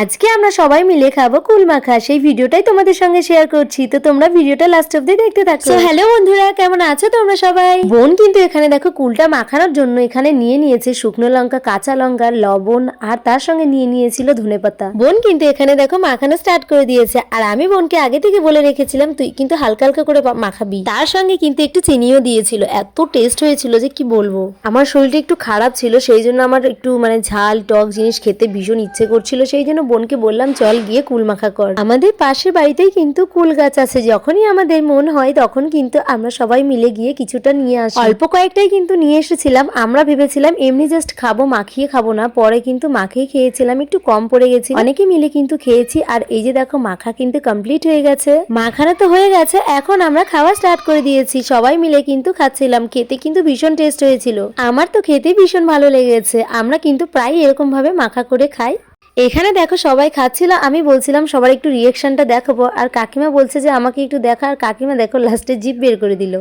আজকে আমরা সবাই মিলে খাবো কুল মাখা, সেই ভিডিওটাই তোমাদের সঙ্গে শেয়ার করছি। তো তোমরা ভিডিওটা লাস্ট অব্দি দেখতে থাকো। তো হ্যালো বন্ধুরা, কেমন আছো তোমরা সবাই? বোন কিন্তু এখানে দেখো কুলটা মাখানোর জন্য এখানে নিয়ে নিয়েছে শুকনো লঙ্কা, কাঁচা লঙ্কা, লবণ আর তার সঙ্গে নিয়ে নিয়েছিল ধনেপাতা। বোন কিন্তু এখানে দেখো মাখানো স্টার্ট করে দিয়েছে, আর আমি বোনকে আগে থেকে বলে রেখেছিলাম তুই কিন্তু হালকা হালকা করে মাখাবি। তার সঙ্গে কিন্তু একটু চিনিও দিয়েছিল। এত টেস্ট হয়েছিল যে কি বলবো। আমার শরীরটা একটু খারাপ ছিল, সেই জন্য আমার একটু ঝাল টক জিনিস খেতে ভীষণ ইচ্ছে করছিল, সেই জন্য বোনকে বললাম চল গিয়ে কুল মাখা কর। আমাদের পাশের বাড়িতেই কিন্তু কুল গাছ আছে, যখনই আমাদের মন হয় তখন কিন্তু আমরা সবাই মিলে গিয়ে কিছুটা নিয়ে আসি। অল্প কয়েকটাই কিন্তু নিয়ে এসেছিলাম, আমরা ভেবেছিলাম এমনি জাস্ট খাবো, মাখিয়ে খাবো না। পরে কিন্তু মাখিয়ে খেয়েছিলাম, একটু কম পড়ে গেছে। অনেকে মিলে কিন্তু খেয়েছি। আর এই যে দেখো মাখা কিন্তু কমপ্লিট হয়ে গেছে, মাখানো তো হয়ে গেছে, এখন আমরা খাওয়া স্টার্ট করে দিয়েছি। সবাই মিলে কিন্তু খাচ্ছিলাম, খেতে কিন্তু ভীষণ টেস্ট হয়েছিল। আমার তো খেতে ভীষণ ভালো লেগেছে। আমরা কিন্তু প্রায় এরকম ভাবে মাখা করে খাই। এখানে দেখো সবাই খাচ্ছিল, আমি বলছিলাম সবার একটু রিয়েকশনটা দেখাবো, আর কাকিমা বলছে যে আমাকে একটু দেখা, আর কাকিমা দেখো লাস্টে জিভ বের করে দিল।